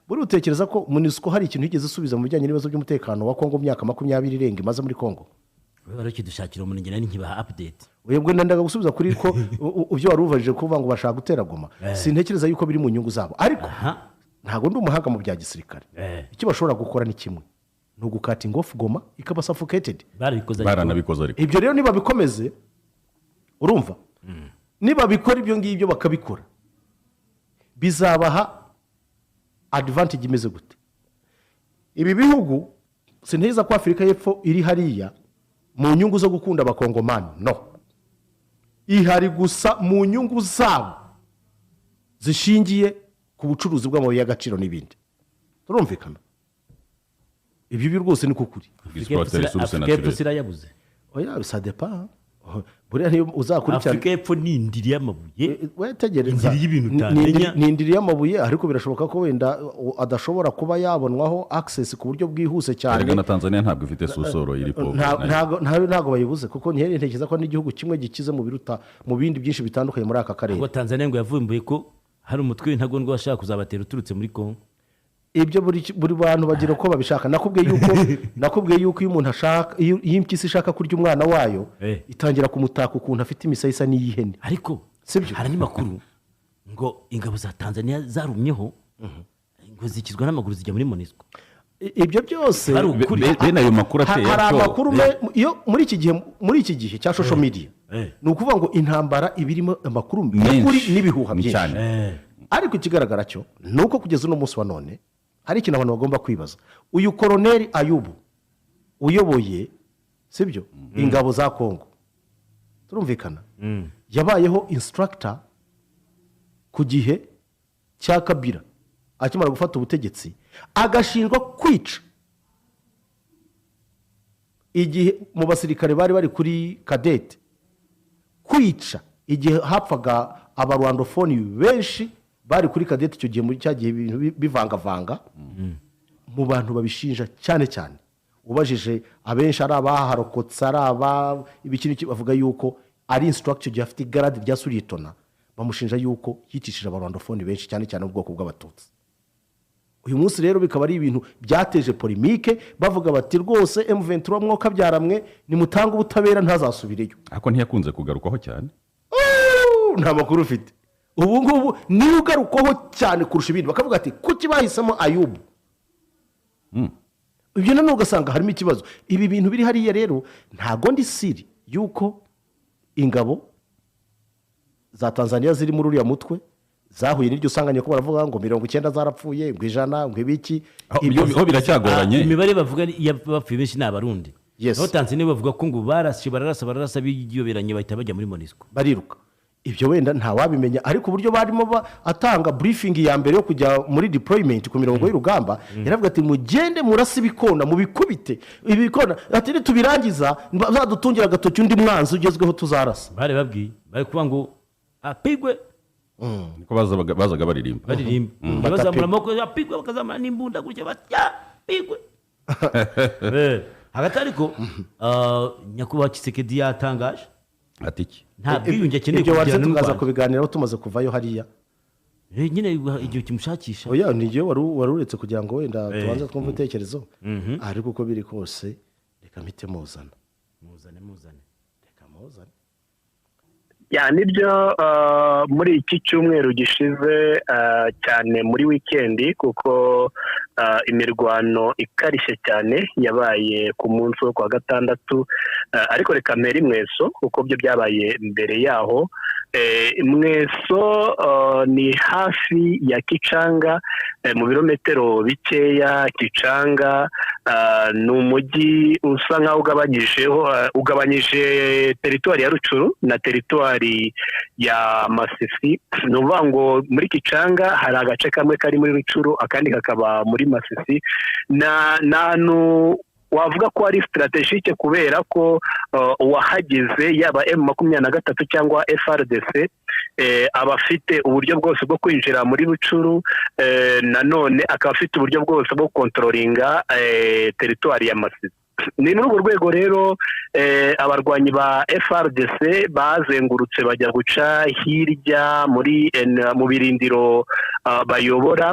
buri utekereza ko MONUSCO hari ikintu yigeze isubiza mu bijyanye n'ibibazo by'umutekano wa Kongo myaka 20 irenga imaze muri Kongo bari kidushakira umuntu ngena nkibaha update uyebwe ndaga gusubiza kuri ko uvyo waruvajije kuvuga ngo bashaka gutera Goma sintekereza yuko biri mu nyungu zabo ariko ntago ndi umuhanga mu bya gisirikare iki bashobora gukora ni kimwe no gukata ingofu Goma ikaba suffocated baranabikoza ariko ibyo rero niba bikomeze urumva niba bikora ibyo ngibyo bakabikora bizabaha advantage imeze gute ibi bihugu sinheza ko Afrika y'Epfo iri hariya mu nyungu zo gukunda abakongomani no ihari gusa mu nyungu zabo zishingiye ku bucuruzi bw'amabuye y'agaciro n'ibindi turumvikana ibi rwose ni kukuri Afrika y'Epfo sirayabuze oya ça dépend buriya niyo uzakurikirana Afrika y'Epfo ni indiri y'amabuye wetegereza ni indiri y'amabuye ariko birashoboka ko wenda adashobora kuba yabonwaho access ku buryo bwihuse cyane na Tanzania ntabwo ifite susoro iri po ntago bayibuze kuko ntiyari ntekereza ko n'igihugu kimwe gikize mu biruta mu bindi byinshi bitandukanye muri aka karere ngo Tanzania ngo yavumbuye ko hari umutwe ntagondwa washaka kuzabatera uturutse muri Kongo ibyo buri bantu bagira uko babishaka nakubwiye yuko iyo umuntu ashaka iyo impyisi ishaka kurya umwana wayo itangira kumutaka ukuntu afite imisayisa n'iyihene ariko sibyo hari n'amakuru ngo ingabo za Tanzania zarumyeho ngo zikizwa n'amaguru zijya muri MONUSCO ibyo byose bene ayo makuru ateye hari amakuru iyo muri iki gihe cya social media ni ukuvuga ngo intambara ibirimo amakuru y'ukuri n'ibihuha byinshi ariko ikigaragara cyo ni uko kugeza uno munsi wa none hari ikintu abantu bagomba kwibaza uyu Colonel Ayubu uyoboye sibyo ingabo za Kongo turumvikana yabayeho instructor ku gihe cya Kabila akimara gufata ubutegetsi agashinjwa kwica igihe mu basirikare bari kuri kadete kwica igihe hapfaga abarwandofoni benshi bari kuri kadete icyo gihe muri cyagiye ibintu bivangavanga mu bantu babishinja cyane ubajije abenshi ari abaharokotse ari aba ibikini bavuga yuko ari instructor gihe afite garade rya suritona bamushinja yuko yitishije abarwandofoni benshi cyane ubwoko bw'abatutsi uyu munsi rero bikaba ari ibintu byateje polemike bavuga bati rwose M23 mwoka byaramwe nimutanga ubutabera ntazasubireyo ako ntiyakunze kugarukwaho cyane nta makuru ufite ubu ngubu ni ugarukaho cyane kurusha ibindi bakavuga ati kuki bahisemo Ayubu ibyo none ugasanga harimo ikibazo ibi bintu biri hariya rero ntago ndi siri yuko ingabo za Tanzania ziri muri uriya mutwe zahuye n'iryo sanganye ko baravuga ngo 90 zarapfuye ngo 100 ngo ibiki ibyo biracyagoranye imibare bavuga yapfuye benshi n'abarundi no Tanzania bavuga ko ngo bararasa bigiyoberanye bahita bajya muri MONUSCO bariruka ibyo wenda nta wabimenya ariko uburyo barimo atanga briefing ya mbere yo kujya muri deployment ku mirongo y'urugamba yaravuga ati mugende murasi bikona mu bikubite ibikona ati tubirangiza bazadutungira agatoki undi mwanzi ugezweho tuzarasa bari kuvuga ngo apigwe niko bazaga baririmba bazamura amaboko apigwe bakazamura n'imbunda gutya batya pigwe hagati ariko nyakubahwa Tshisekedi yatangaje ati iki nta bwiyunge akeneye kugira n'u Rwanda tukaza kubiganiraho tumaze kuvayo hariya nyine igihe kimushakisha oya nigiye wari uretse kugira ngo wenda tubanze twumve utekerezo ariko uko biri kose reka mpite muzane reka muzane ya nibyo muri iki cyumweru gishize cyane muri weekend kuko imirwano ikarishye cyane yabaye ku munsi wo kwa gatandatu ariko reka mpera Mweso kuko byo byabaye mbere yaho Mweso ni hafi ya Kichanga mu birometero bikeya. Kichanga ni umujyi usa nkaho ugabanyije teritwari ya Rucuru na teritwari ya Masisi. Ni ukuvuga ngo muri Kichanga hari agace kamwe kari muri Rucuru akandi kakaba muri Masisi. Wavuga ko ari strategique kubera ko wahageze yaba M23 cyangwa FRDC abafite uburyo bwose bwo kwinjira muri Rucuru, nanone akaba afite uburyo bwose bwo controllinga territoire ya Masisi. Ni muri urwo rwego rero abarwanyi ba FRDC bazengurutse bajya guca hirya mu birindiro bayobora.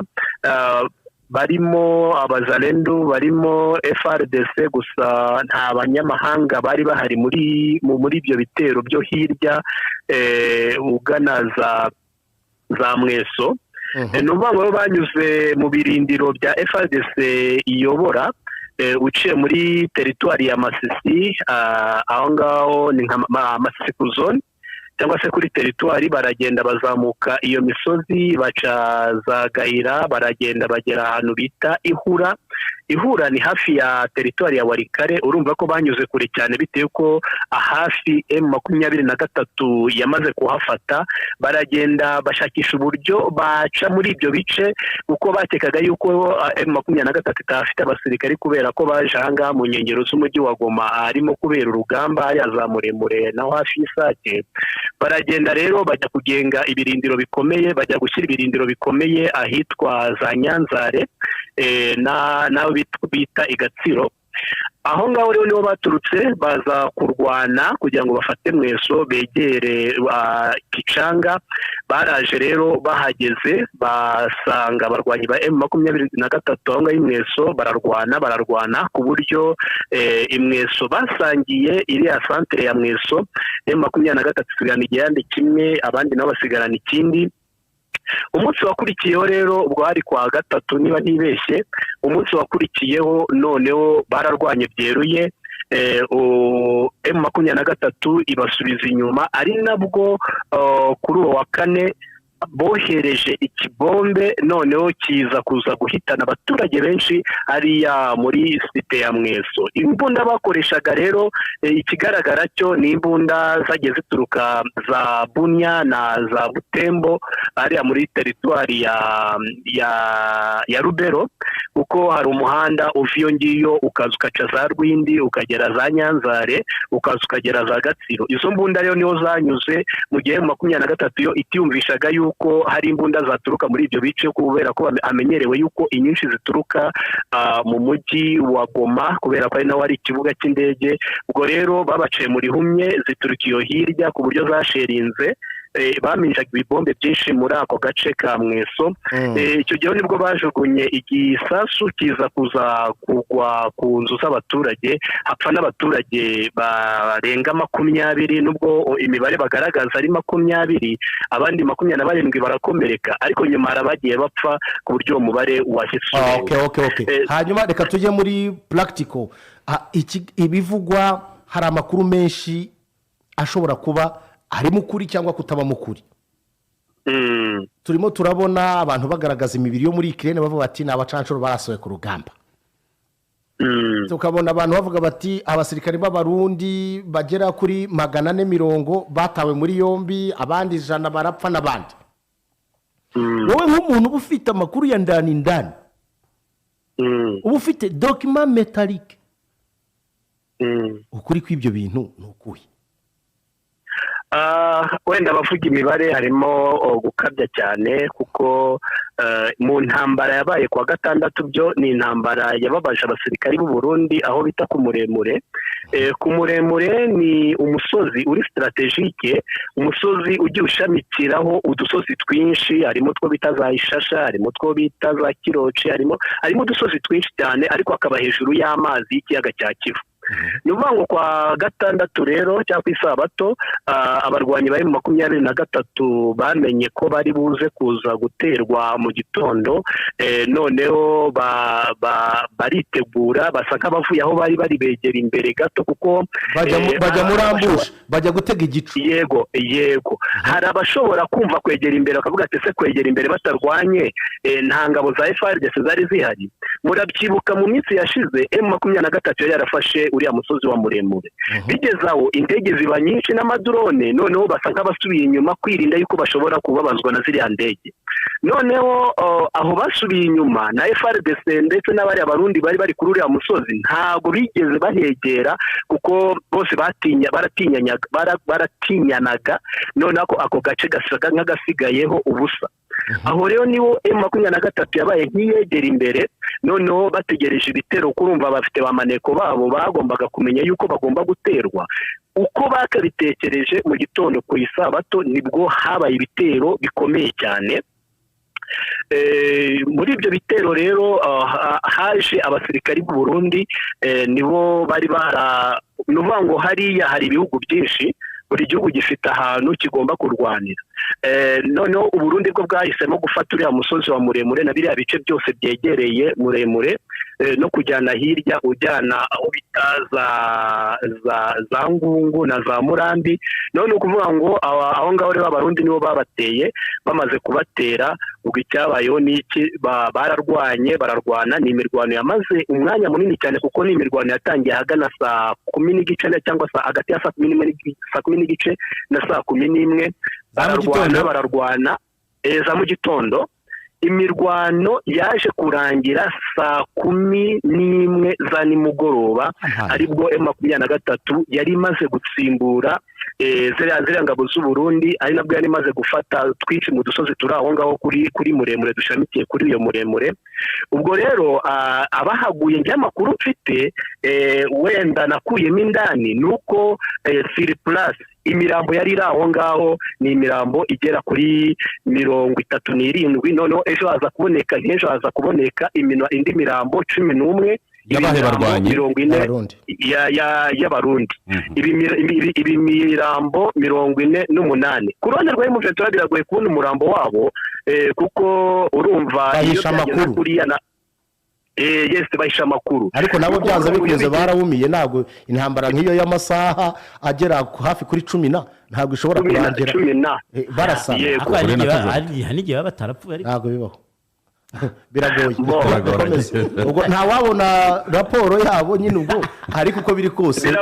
barimo abazalendo barimo FRDC gusa nta banyamahanga bari bahari muri ibyo bitero byo hirya ugana za Mweso. Ni ukuvuga ngo banyuze mu birindiro bya FRDC iyobora uciye muri teritwari ya Masisi, aho ngaho ni nka Masisi ku zone cyangwa se kuri teritwari, baragenda bazamuka iyo misozi baca za Gahira, baragenda bagera ahantu bita Ihura ni hafi ya teritwari ya Warikare. Urumva ko banyuze kure cyane bitewe ko hafi M23 yamaze kuhafata. Baragenda bashakisha uburyo baca muri ibyo bice kuko bakekaga yuko M23 itafite abasirikari kubera ko baje ahangaha mu nkengero z'umujyi wa Goma arimo kubera urugamba yazamuremure naho hafi y'Isake. Baragenda rero bajya kugenga ibirindiro bikomeye, bajya gushyira ibirindiro bikomeye ahitwa za Nyanzare naho bita Igatsiro. Aho ngaho rero niho baturutse baza kurwana kugira ngo bafate Mweso begere Kicanga. Baraje rero bahageze basanga abarwanyi ba M23 aho ngaho Mweso bararwana ku buryo Mweso basangiye iriya centre ya Mweso, M23 isigana igihande kimwe abandi nabo basigarana ikindi. Umunsi wakurikiyeho rero ubwo hari kwa gatatu niba ntibeshye, umunsi wakurikiyeho noneho bararwanye byeruye, M23 ibasubiza inyuma, ari nabwo kuri uwo wa kane bohereje ikibombe noneho kiza kuza guhitana abaturage benshi hariya muri site ya Mweso. Imbunda bakoreshaga rero ikigaragara cyo ni imbunda zagiye zituruka za Bunya na za Butembo hariya muri teritwari ya Rubero, kuko hari umuhanda uviyo ngiyo ukaza ukaca za Rwindi ukagera za Nyanzare ukaza ukagera za Gatsiro. Izo mbunda rero niho zanyuze mu gihe M23 yo itiyumvishaga yuko hari imbunda zaturuka muri ibyo bice kubera ko amenyerewe yuko inyinshi zituruka mu mujyi wa Goma kubera ko ari naho hari ikibuga cy'indege. Ubwo rero babaciye muri humye zituruka iyo hirya ku buryo zasherinze, baminjaga ibibombe byinshi muri ako gace ka Mweso. Icyo gihe nibwo bajugunye igisasu kiza kuza kugwa ku nzu z'abaturage, hapfa n'abaturage barenga 20, nubwo imibare bagaragaza ari 20, abandi 27 barakomereka, ariko nyuma harabagiye bapfa ku buryo umubare washyizwe. Okay. Hanyuma reka tujye muri practical. Ibivugwa hari amakuru menshi ashobora kuba harimo ukuri cyangwa kutaba mukuri. Turimo turabona abantu bagaragaza imibiri yo muri Ukraine bavuga bati ni abacancuro barasohoye ku rugamba. Tukabona abantu bavuga bati abasirikare b'abarundi bagera kuri 440 batawe muri yombi, abandi 100 barapfa n'abandi. Wowe nk'umuntu uba ufite amakuru ya ndani uba ufite document metallic, ukuri kw'ibyo bintu ni ukuhe? Wenda bavuga imibare harimo gukabya cyane kuko mu ntambara yabaye kwa gatandatu byo ni intambara yababaje abasirikari b'u Burundi aho bita ku Muremure. Ku Muremure ni umusozi uri strategique, umusozi ugiye ushamikiraho udusozi twinshi, harimo two bita za Ishasha, harimo two bita za Kiroci, harimo udusozi twinshi cyane, ariko akaba hejuru y'amazi y'ikiyaga cya Kivu. Ni ukuvuga ngo kwa gatandatu rero cyangwa ku isabato abarwanyi bari mu 23 bamenye ko bari buze kuza guterwa mu gitondo, noneho baritegura basa nk'abavuye aho bari begera imbere gato kuko bajya muri ambush, bajya gutega igicu. Yego hari abashobora kumva kwegera imbere bakavuga ati se kwegera imbere batarwanye nta ngabo za FRDC zari zihari. Murabyibuka mu minsi yashize M23 yari yarafashe uriya musozi wa Muremure, bigezaho indege ziba nyinshi n'amadrone, noneho basa nk'abasubiye inyuma kwirinda yuko bashobora kubabazwa na ziriya ndege. Noneho aho basubiye inyuma na FRDC ndetse n'abari abarundi bari kuri uriya musozi ntago bigeze bahegera kuko bose baratinyanaga, noneho ako gace gasaga nk'agasigayeho ubusa. Aho rero niwo M23 yabaye nk'iyegera imbere, noneho bategereje ibitero kurumva bafite bamaneko babo bagombaga kumenya yuko bagomba guterwa. Uko bakabitekereje mu gitondo ku isabato nibwo habaye ibitero bikomeye cyane. muri ibyo bitero rero haje abasirikari b'u Burundi nibo bari nuvuga ngo hariya hari ibihugu byinshi, buri gihugu gifite ahantu kigomba kurwanira. Noneho u Burundi bwo bwahisemo gufata uriya musozi wa muremure na biriya bice byose byegereye muremure no kujyana hirya ujyana aho bita za Ngungu na za Murambi. None ukuvuga ngo aho ngaho rero abarundi nibo babateye, bamaze kubatera ubwo icyabayeho n'iki bararwana. Ni imirwano yamaze umwanya munini cyane kuko ni imirwano yatangiye hagana saa 10:30 cyangwa hagati ya saa 10:30 na saa 11. bararwana za mu gitondo. Imirwano yaje kurangira saa 11 za nimugoroba, aribwo M23 yari imaze gutsimbura ziriya ngabo z'u Burundi, ari nabwo yari imaze gufata twinshi mu dusozi turi aho ngaho kuri muremure dushamikiye kuri iyo muremure. Ubwo rero abahaguye njye amakuru mfite wenda nakuyemo indani nuko surplus imirambo yari iri aho ngaho ni imirambo igera kuri 37. Noneho ejo haza kuboneka indi mirambo 11 y'abahe barwanyi 40 y'abarundi. Ibi mirambo 48. Ku ruhande rwa M23 biragoye kubona umurambo wabo kuko urumva iyo amakuru kuriya yes bahisha amakuru, ariko nabo byanze bikunze barawumiye. Ntabwo intambara nk'iyo y'amasaha agera hafi kuri 10 ntabwo ishobora kurangira barasana. Hanigiye batarapfuye ariko ntabwo bibaho. Biragoye. Ubwo nta wabona raporo yabo nyine ubwo ariko uko biri kose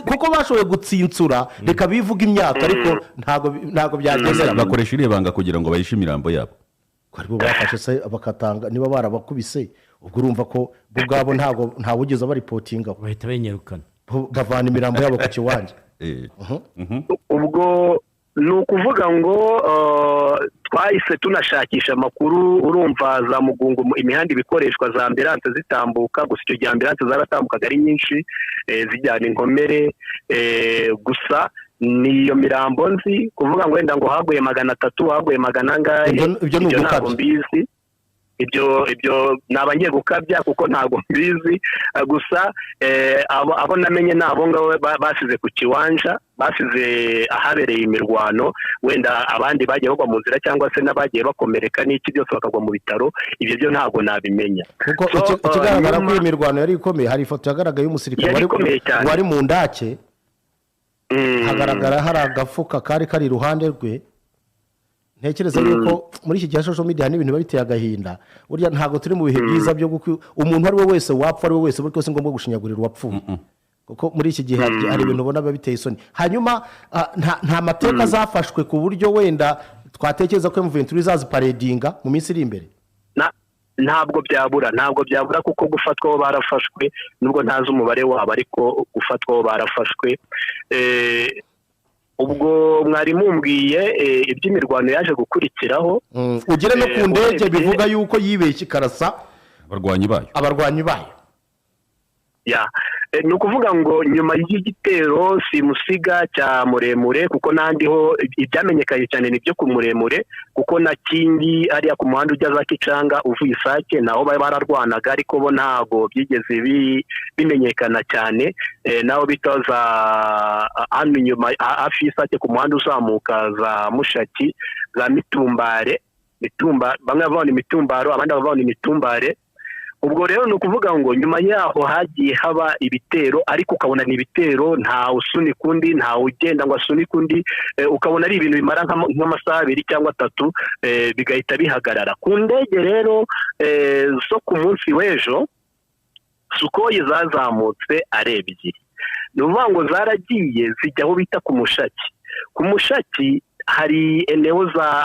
kuko bashoboye gutsinsura reka bivuga imyaka, ariko ntabwo byageze. bakoresha irebanga kugira ngo bahishe imirambo yabo. Kwaribo bafashe se bakatanga niba barabakubise, ubwo urumva ko bo bwabo nta bugeza baripotinga bahita benyerukana bavana imirambo yabo ku kiwanja. Ubwo ni ukuvuga ngo twahise tunashakisha amakuru. Urumva za Mugungu imihanda ibikoreshwa za ambulance zitambuka, gusa icyo gihe ambulance zaratambukaga ari nyinshi zijyana inkomere gusa niyo mirambo nzi kuvuga ngo wenda ngo haguye 300 haguye 100 ngahe. Ibyo ni ntabwo mbizi, ibyo nabangiye gukabya kuko ntabwo mbizi. Gusa abo namenye nabo ngabo basize ku kiwanja, basize ahabereye imirwano. Wenda abandi bagiye bagwa mu nzira cyangwa se n'abagiye bakomereka n'iki byose bakagwa mu bitaro, ibyo byo ntabwo nabimenya kuko ikigaragara ko imirwano yari ikomeye. Hari ifoto yagaragaye y'umusirikare wari mu ndake, hagaragara hari agafuka kari iruhande rwe. Ntekereza yuko muri iki gihe social media n'ibintu biteye agahinda. Burya ntago turi mu bihe byiza byo umuntu ari we wese wapfa, ari we wese buri wese ngombwa gushinyagurira uwapfuye, kuko muri iki gihe hari ibintu ubona biteye isoni. Hanyuma nta mateka zafashwe ku buryo wenda twatekereza ko M23 izaziparedinga mu minsi iri imbere. Ntabwo byabura kuko gufatwaho barafashwe, nubwo ntazi umubare wabo, ariko gufatwaho barafashwe. Ubwo mwari mumbwiye iby'imirwano yaje gukurikiraho, ugire no ku ndege bivuga yuko yibeshye karasa abarwanyi bayo. Ni ukuvuga ngo nyuma y'igitero simusiga cya muremure, kuko n'andi ho ibyamenyekanye cyane nibyo ku muremure, kuko na Kingi ariya ku muhanda ujya za Kicanga uvuye Isake naho bararwanaga, ariko bo ntago byigeze bimenyekana cyane. Naho bitoza hano nyuma hafi y'Isake ku muhanda uzamuka za Mushaki za Mitumbare, bamwe bavana imitumbaro abandi bavana imitumbare. Ubwo rero ni ukuvuga ngo nyuma yaho hagiye haba ibitero, ariko ukabona ni ibitero nta usunika undi, nta ugenda ngo asunika undi, ukabona ari ibintu bimara nk'amasaha 2 cyangwa 3 bigahita bihagarara. Ku ndege rero zo ku munsi w'ejo Sukoyi zazamutse ari 2. Ni ukuvuga ngo zaragiye zijya aho bita ku Mushaki. Ku Mushaki hari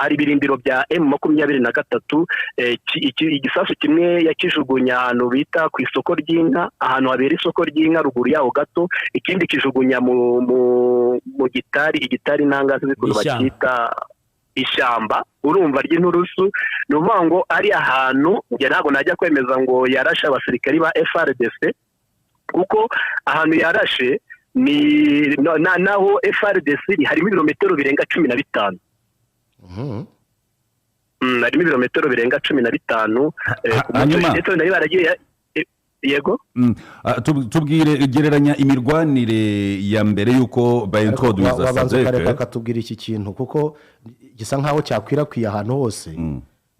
hari ibirindiro bya M23. Igisasu kimwe yakijugunya ahantu bita ku isoko ry'inka, ahantu habera isoko ry'inka ruguru yaho gato, ikindi kijugunya mu igitari nangazi bikuru bakita ishyamba, urumva ry'inturusu. Ni ukuvuga ngo ari ahantu njye ntabwo najya kwemeza ngo yarashe abasirikari ba FRDC, kuko ahantu yarashe ni naho FRDC harimo ibirometero birenga 15. harimo ibirometero birenga 15 ndetse nari baragiye yego tubwire gereranya imirwanire ya mbere yuko bayintroduza sadeke akatubwira iki kintu kuko gisa nkaho cyakwirakwiye ahantu hose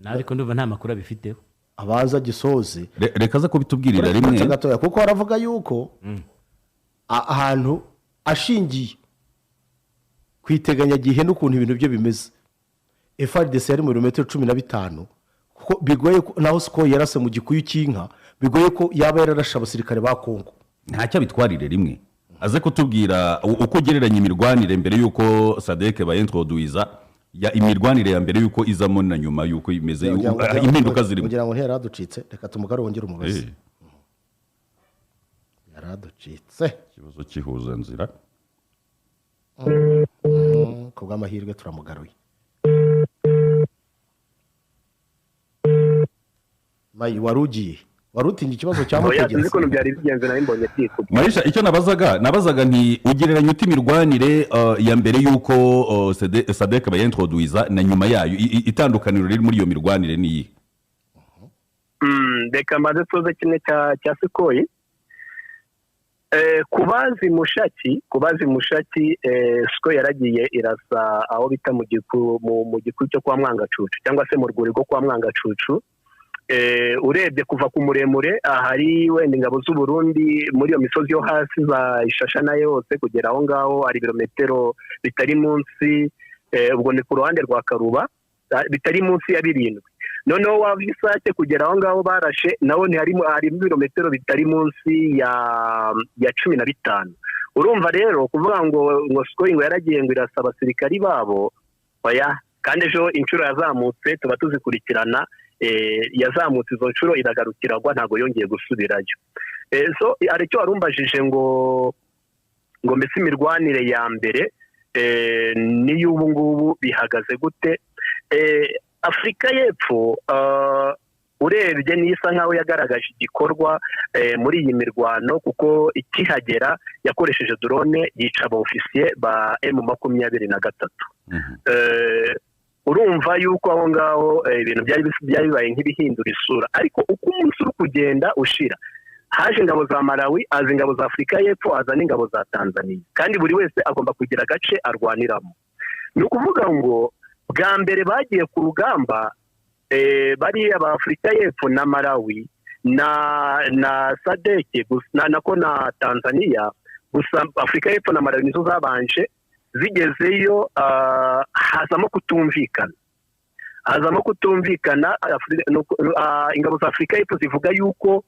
ariko ndumva nta makuru abifiteho abaza gisoze reka za kubitubwirira rimwe kuko baravuga yuko ahantu ashingiye kwiteganyagihe n'ukuntu ibintu bye bimeze FARDC yari mu birometero 15 kuko bigoye naho siko yarase mu gikuyu cy'inka bigoye ko yaba yararasha abasirikare ba Kongo ntacyo bitwarire rimwe aze kutubwira uko gereranya imirwanire mbere yuko sadeke bayintroduza ya imirwanire ya mbere yuko izamo na nyuma yuko imeze impinduka zirimo kugira ngo ntera ducitse reka tumugaro wongera umubazi yaraducitse ikibazo kihuza nzira kubwa amahirwe turamugaruye mayi warugiye warutinye ikibazo cyamutegetse ko byari bigenze nayo mbonye tiko Marisha icyo nabazaga nti ugereranya uti imirwanire ya mbere yuko sadeke bayintroduza na nyuma yayo itandukaniro riri muri iyo mirwanire niyi reka maze tuze kimwe cya sikoyi kubazi mushaki siko yaragiye irasa aho bita mu giku cyo kwa Mwangacucu cyangwa se mu rwuri rwo kwa Mwangacucu urebye kuva ku muremure ahari wenda ingabo z'u Burundi muri iyo misozi yo hasi za Ishashana yose kugera aho ngaho ari ibirometero bitari munsi ubwo ni ku ruhande rwa Karuba bitari munsi ya 7 noneho wava Isake kugera aho ngaho barashe naho hari ibirometero bitari munsi ya 15 urumva rero kuvuga ngo sikoyi yaragiye ngo irasa abasirikari babo oya kandi ejo inshuro yazamutse tuba tuzikurikirana yazamutse izo nshuro iragarukiragwa ntago yongeye gusubirayo so aricyo warumbajije ngo mbese imirwanire ya mbere niyo ubu ngubu bihagaze gute Afurika y'Epfo urebye nisa nkaho yagaragaje igikorwa muri iyi mirwano kuko ikihagera yakoresheje drone yica abofisiye ba M23 urumva yuko aho ngaho ibintu byari bibaye nk'ibihindura isura ariko uko umunsi uri kugenda ushira haje ingabo za Malawi aza ingabo za Afurika y'Epfo aza n'ingabo za Tanzania kandi buri wese agomba kugira agace arwaniramo ni ukuvuga ngo bwa mbere bagiye ku rugamba bari aba Afurika y'Epfo na Malawi na sadeke nako na Tanzania gusa Afurika y'Epfo na Malawi nizo zabanje zigezeyo hazamo kutumvikana ingabo za Afurika y'Epfo zivuga yuko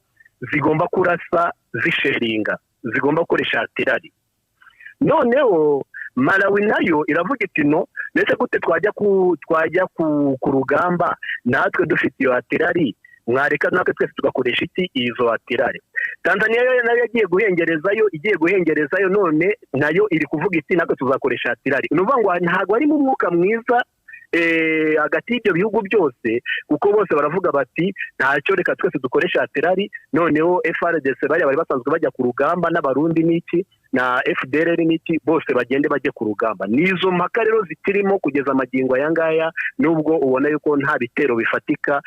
zigomba kurasa zisheringa zigomba gukoresha artillery noneho Malawi nayo iravuga iti no ndetse gute twajya ku rugamba natwe dufite iyo artillery mwareka natwe twese tugakoresha izo artillery Tanzania nayo yagiye guhengerezayo none nayo iri kuvuga iti natwe tuzakoresha artillery nuvuga ngo ntago ari mu mwuka mwiza hagati y'ibyo bihugu byose kuko bose baravuga bati ntacyo reka twese dukoresha artillery noneho FARDC bari basanzwe bajya ku rugamba n'abarundi n'iki na FDLR n'iki bose bagende bajye ku rugamba nizo mpaka rero zitirimo kugeza amagingo ayangaya nubwo ubona yuko nta bitero bifatika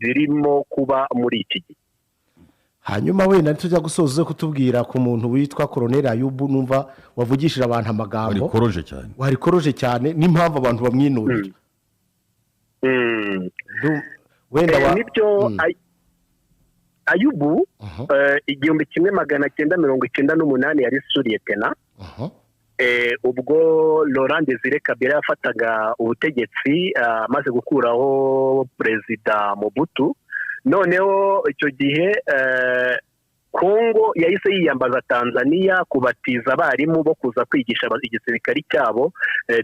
birimo kuba muri iki gihe hanyuma wenda tujya gusoza kutubwira ku muntu witwa Colonel Ayubu numva wavugishije abantu amagambo warikoroje cyane n'impamvu abantu bamwinurira wenda nibyo Ayubu 1998 yari suriye tena ubwo Laurent Desire Kabila yafataga ubutegetsi amaze gukuraho Perezida Mobutu noneho icyo gihe Kongo yahise yiyambaza Tanzania kubatiza abarimu bo kuza kwigisha igisirikari cyabo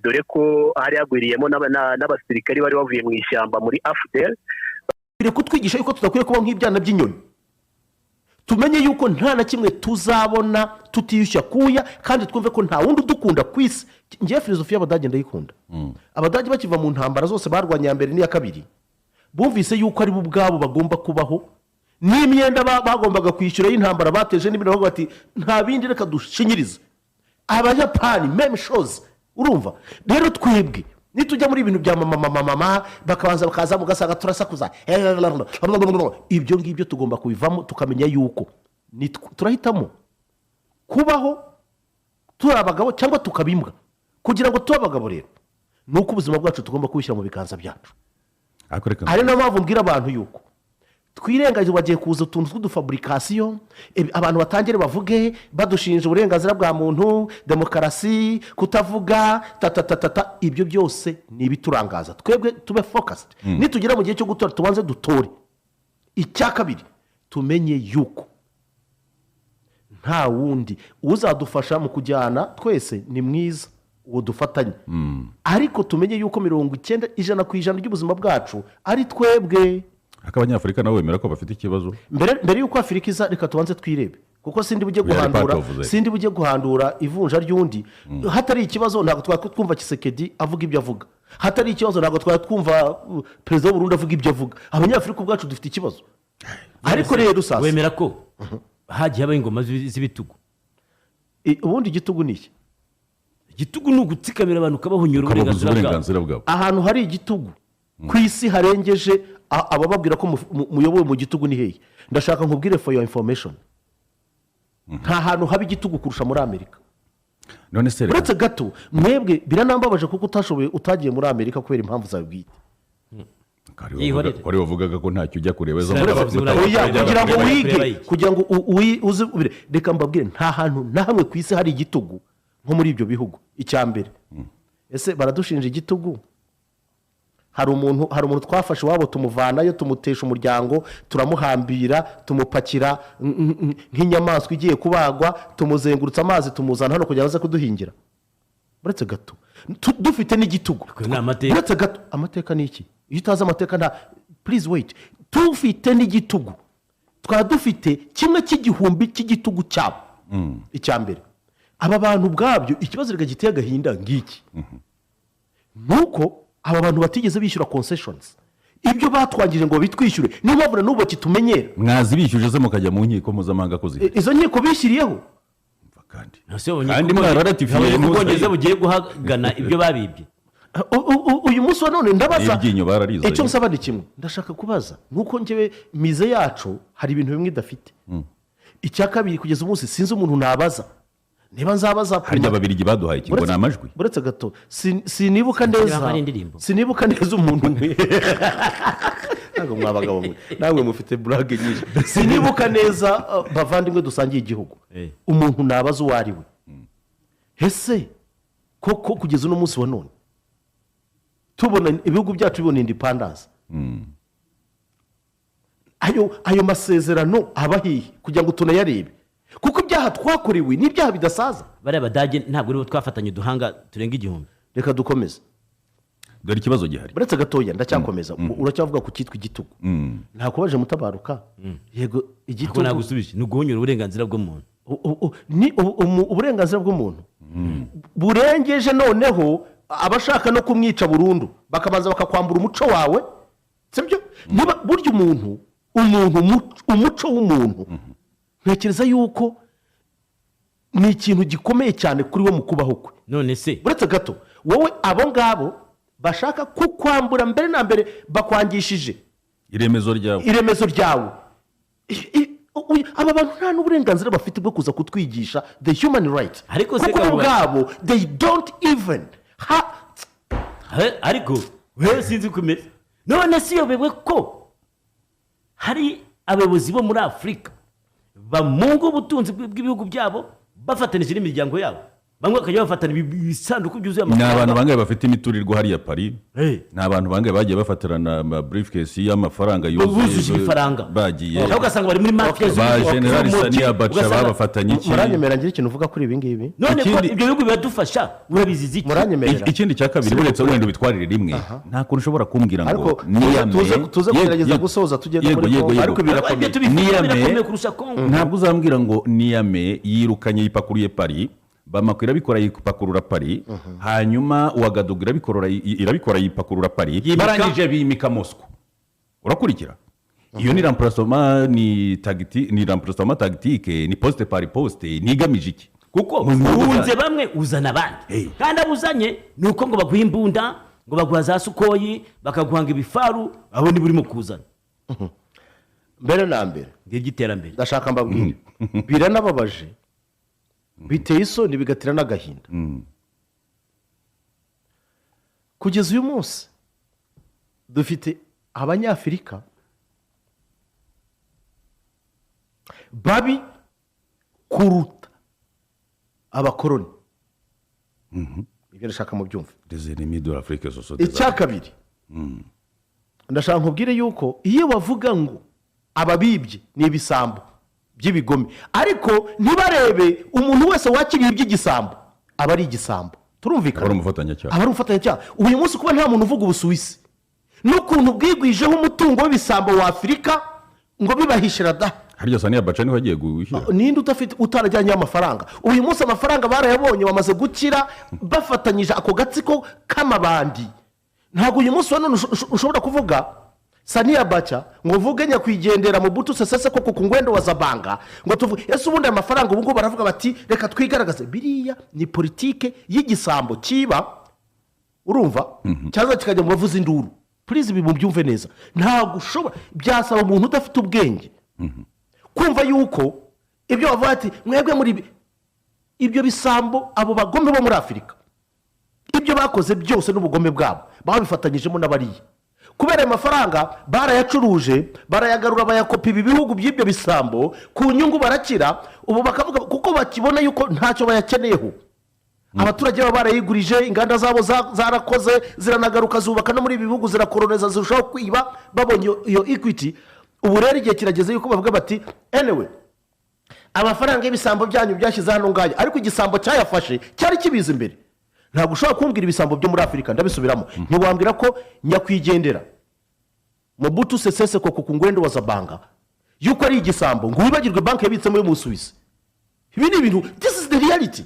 dore ko hari yagwiriyemo n'abasirikari bari bavuye mu ishyamba muri AFDL kutwigisha yuko tudakwiye kuba nk'ibyana by'inyoni tumenye yuko nta na kimwe tuzabona tutiyushya kuya kandi twumve ko nta wundi udukunda ku isi ngiye filozofi y'Abadage ndayikunda Abadage bakiva mu ntambara zose barwanya ya mbere n'iya kabiri bumvise yuko ari bo ubwabo bagomba kubaho n'imyenda bagombaga kwishyura y'intambara bateje n'ibintu bavuga bati nta bindi reka dushinyirize Abayapani meme shows urumva rero twebwe nitujya muri ibintu bya mama bakabanza bakaza mugasanga turasakuza ibyo ngibyo tugomba kubivamo tukamenya yuko turahitamo kubaho turi abagabo cyangwa tukabimbwa kugira ngo tube abagabo rero ni uko ubuzima bwacu tugomba kubishyira mu biganza byacu ari nayo mpamvu mbwira abantu yuko twirengaje bagiye kuza utuntu tw'udufaburikasiyo abantu batangire bavuge badushinja uburenganzira bwa muntu demokarasi kutavuga ibyo byose ni ibiturangaza twebwe tube focused nitugera mu gihe cyo gutora tubanze dutore icya kabiri tumenye yuko nta wundi uzadufasha mu kujyana twese ni mwiza uwo dufatanye ariko tumenye yuko 90% ry'ubuzima bwacu ari twebwe. ariko abanyafurika nabo bemera ko bafite ikibazo mbere y'uko afurika iza reka tubanze twirebe kuko sindi bujye guhandura ivunja ry'undi hatari ikibazo ntabwo twatwumva Kisekedi avuga ibyo avuga hatari ikibazo ntabwo twatwumva perezida w'u Burundi avuga ibyo avuga abanyafurika ubwacu dufite ikibazo ariko rero sasa wemera ko hagiye habaho ingoma z'ibitugu ubundi igitugu ni iki igitugu ni ugutsikamira abantu ukabahunyura uburenganzira bwabo ahantu hari igitugu ku isi harengeje abababwira ko muyobowe mu gitugu ni hehe ndashaka nkubwire for your information nta hantu haba igitugu kurusha muri Amerika none se uretse gato mwebwe biranambabaje kuko utashoboye utagiye muri Amerika kubera impamvu zawe bwite wari wavugaga ko ntacyo ujya kureba kugira ngo wige kugira ngo uze reka mbabwire nta hantu na hamwe ku isi hari igitugu nko muri ibyo bihugu icya mbere ese baradushinja igitugu hari umuntu twafashe wabo tumuvanayo tumutesha umuryango turamuhambira tumupakira nk'inyamaswa igiye kubagwa tumuzengurutsa amazi tumuzana hano kugira ngo aze kuduhingira uretse gato dufite n'igitugu uretse gato amateka ni iki iyo utazi amateka nta please wait tufite n'igitugu twaba dufite kimwe cy'igihumbi cy'igitugu cyabo icya mbere aba bantu ubwabyo ikibazo reka giteye agahinda ngiki nuko aba bantu batigeze bishyura concessions ibyo batwangije ngo bitwishyure niyo mpamvu n'ubu bakitumenyera mwazi bishyuje ze mukajya mu nkiko mpuzamahanga kuziha izo nkiko bishyiriyeho kandi mwararatifiye n'ubwongereza bugiye guhagana ibyo babibye uyu munsi wa none ndabaza ibyinyo barariza icyo nsaba ni kimwe ndashaka kubaza nuko njyewe mize yacu hari ibintu bimwe idafite icya kabiri kugeza umunsi sinzi umuntu nabaza niba nzabaza harya babirigi baduhaye ikingo n'amajwi buretse gato sinibuka neza umuntu umwe ntabwo mwabagabo mwe namwe mufite burage nyinshi sinibuka neza bavandimwe dusangiye igihugu umuntu nabaza uwo ari we ese koko kugeza uno munsi wa none tubona ibihugu byacu bibona independence ayo masezerano aba hihe kugira ngo tunayarebe kuko ibyaha twakorewe n'ibyaha bidasaza bariya badage ntabwo aribo twafatanye uduhanga turenga 1000 reka dukomeze dore ikibazo gihari buretse gatoya ndacyakomeza uracyavuga ku cyitwa igitugu ntakubaje mutabaruka yego igitugu nagusubije ni uguhunyura uburenganzira bw'umuntu ni uburenganzira bw'umuntu burengeje noneho abashaka no kumwica burundu bakabanza bakakwambura umuco wawe sibyo niba burya umuco w'umuntu ntekereza yuko ni ikintu gikomeye cyane kuri we mu kubaho kwe none se buretse gato wowe abo ngabo bashaka kukwambura mbere na mbere bakwangishije iremezo ryawe aba bantu nta n'uburenganzira bafite bwo kuza kutwigisha the human right kuko ubwabo they don't even ariko wewe sinzi kumeze none si yobewe ko hari abayobozi bo muri Afurika bamunga ubutunzi bw'ibihugu byabo bafatanije n'imiryango yabo bamwe bakajya bafatana ibisanduku byuzuye amafaranga ni abantu bangaye bafite imiturirwa hariya Paris ni abantu bangaye bagiye bafatirana ama briefcase y'amafaranga yuzuye ifaranga bagiye cyangwa ugasanga bari muri market ba General Sani Abacha babafatanye iki muranyemerera ngira ikintu uvuga kuri ibi ngibi none ko ibyo bihugu biradufasha urabizizi iki ikindi cya kabiri buretse wenda bitwarire rimwe nta kuntu ushobora kumbwira ngo tuze kugerageza gusoza tugenda muri ariko birakomeye ntabwo uzambwira ngo niyame yirukanye yipakuruye Paris bamakwira bikora yipakurura Paris hanyuma Ouagadougou irabikora yipakurura Paris barangije bimika Moscow urakurikira iyo ni remplacement tactique ni poste par poste nigamije iki kuko urunze bamwe uzana abandi kandi abuzanye nuko ngo baguha imbunda ngo baguha za sukoyi bakaguhanga ibifaru abo ni burimo kuzana mbere na mbere by'iterambere ndashaka mbabwire biranababaje biteye isoni bigatera n'agahinda kugeza uyu munsi dufite abanyafurika babi kuruta abakoroni ibyo ndashaka mu byumve icya kabiri ndashaka nkubwire yuko iyo bavuga ngo ababibye ni ibisambo by'ibigome ariko ntibarebe umuntu wese wakiriye iby'igisambo aba ari igisambo turumvikana aba ari umufatanyacyaha uyu munsi kuba nta muntu uvuga ubusuwisi n'ukuntu bwigwijeho umutungo w'ibisambo wa afurika ngo bibahishira da harya saniya baca niho agiye gushyira ninde utarajyanyeho amafaranga uyu munsi amafaranga barayabonye bamaze gukira bafatanyije ako gatsiko k'amabandi ntabwo uyu munsi wa none ushobora kuvuga saniya baca ngo uvuge nyakwigendera mu butu sesese koko ku ngwendo wa zabanga ngo tuvuge ese ubundi aya mafaranga ubu ngubu baravuga bati reka twigaragaze biriya ni politike y'igisambo kiba urumva cyangwa kikajya mu bavuza induru purize ibi mubyumve neza ntabwo ushobora byasaba umuntu udafite ubwenge kumva yuko ibyo bavuga ati mwebwe muri ibyo bisambo abo bagome bo muri afurika ibyo bakoze byose n'ubugome bwabo babifatanyijemo n'abariya kubera ayo mafaranga barayacuruje barayagarura bayakopa ibi bihugu by'ibyo bisambo ku nyungu barakira ubu bakavuga kuko bakibona yuko ntacyo bayakeneyeho abaturage baba barayigurije inganda zabo zarakoze ziranagaruka zubaka no muri ibi bihugu zirakoroneza zirushaho kwiba babonye iyo equity ubu rero igihe kirageze yuko bavuga bati anyway amafaranga y'ibisambo byanyu byashyize hano ngayo ariko igisambo cyayafashe cyari kibiza imbere ntabwo ushobora kumbwira ibisambo byo muri afurika ndabisubiramo ntiwambwira ko nyakwigendera mu butu sesese koko ku ngwendo wa zabanga yuko ari igisambo ngo wibagirwe banki yabitsemo yo mu Suisse ibi ni ibintu this is the reality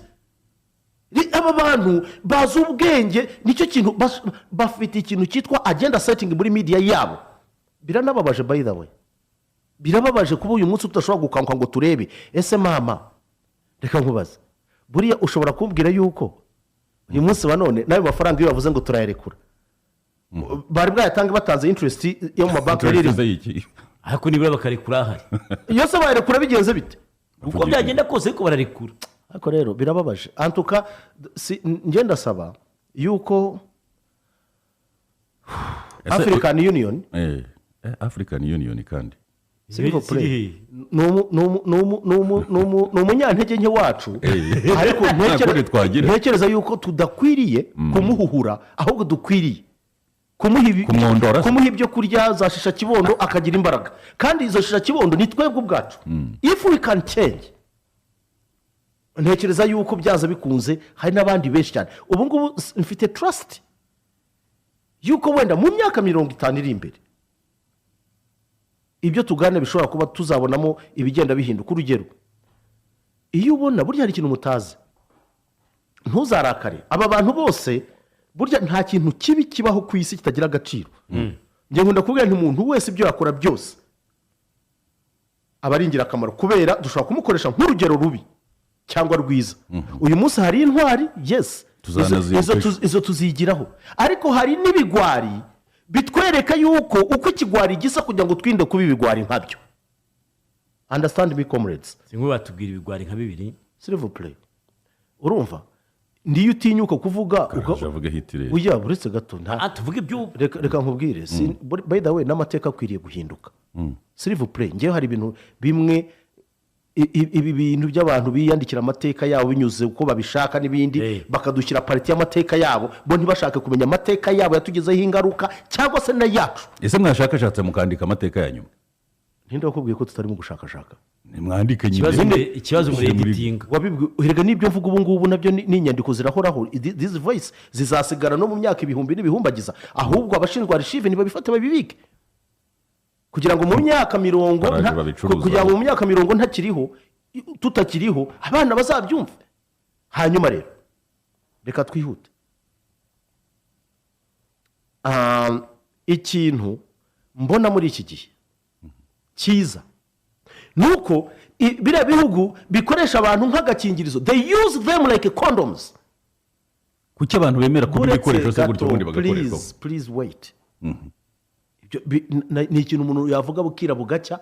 aba bantu bazi ubwenge nicyo kintu bafite ikintu cyitwa agenda setting muri media yabo biranababaje by the way birababaje kuba uyu munsi tudashobora gukanguka ngo turebe ese mama reka nkubaze buriya ushobora kumbwira yuko uyu munsi wa none nawe mafaranga iyo bavuze ngo turayarekura bari bwayatange batanze interest yo mu mabanki riri ariko nibura bakarekura ahari iyo se bayarekura bigenze bite uko byagenda kose ariko bararekura ariko rero birababaje antuka ngenda saba yuko African Union African Union kandi ni umunyantege nke wacu ariko ntekereza yuko tudakwiriye kumuhuhura ahubwo dukwiriye kumuha ibyo kurya za shisha kibondo akagira imbaraga kandi izo shisha kibondo ni twebwe ubwacu if we can change ntekereza yuko byaza bikunze hari n'abandi benshi cyane ubu ngubu mfite trust yuko wenda mu myaka 50 iri imbere ibyo tugana bishobora kuba tuzabonamo ibigenda bihinduka urugero iyo ubona burya hari ikintu mutazi ntuzarakare aba bantu bose burya nta kintu kibi kibaho ku isi kitagira agaciro njye nkunda kubwira umuntu wese ibyo yakora byose aba ari ingirakamaro kubera dushobora kumukoresha nk'urugero rubi cyangwa rwiza uyu munsi hari intwari yes izo tuzigiraho ariko hari n'ibigwari bitwereka yuko uko ikigwari gisa kugira ngo twinde kuba ibigwari nkabyo understand me comrades singo batubwira ibigwari nka bibiri s'il vous plaît urumva ndiyo utinyuka kuvuga ukavuga hitire uya buretse gato nta tuvuge ibyo reka nkubwire by the way n'amateka akwiriye guhinduka s'il vous plaît ngewe hari ibintu bimwe ibi bintu by'abantu biyandikira amateka yabo binyuze uko babishaka n'ibindi bakadushyira pariti y'amateka yabo bo ntibashake kumenya amateka yabo yatugezeho ingaruka cyangwa se na yacu ese mwashakashatse mukandika amateka yanyu ninde wakubwiye ko tutarimo gushakashaka nimwandike ikibazo muri editinga wabibwirwa n'ibyo mvuga ubu ngubu nabyo ni inyandiko zirahoraho this voice zizasigara no mu myaka ibihumbi n'ibihumbagiza ahubwo abashinzwe archive ntibabifate babibike kugira ngo mu myaka 40 ntakiriho tutakiriho abana bazabyumve hanyuma rero reka twihute ikintu mbona muri iki gihe cyiza nuko biriya bihugu bikoresha abantu nk'agakingirizo they use them like condoms kuki abantu bemera kuba ibikoresho se gutyo ubundi bagakorerwa please wait ni ikintu umuntu yavuga bukira bugacya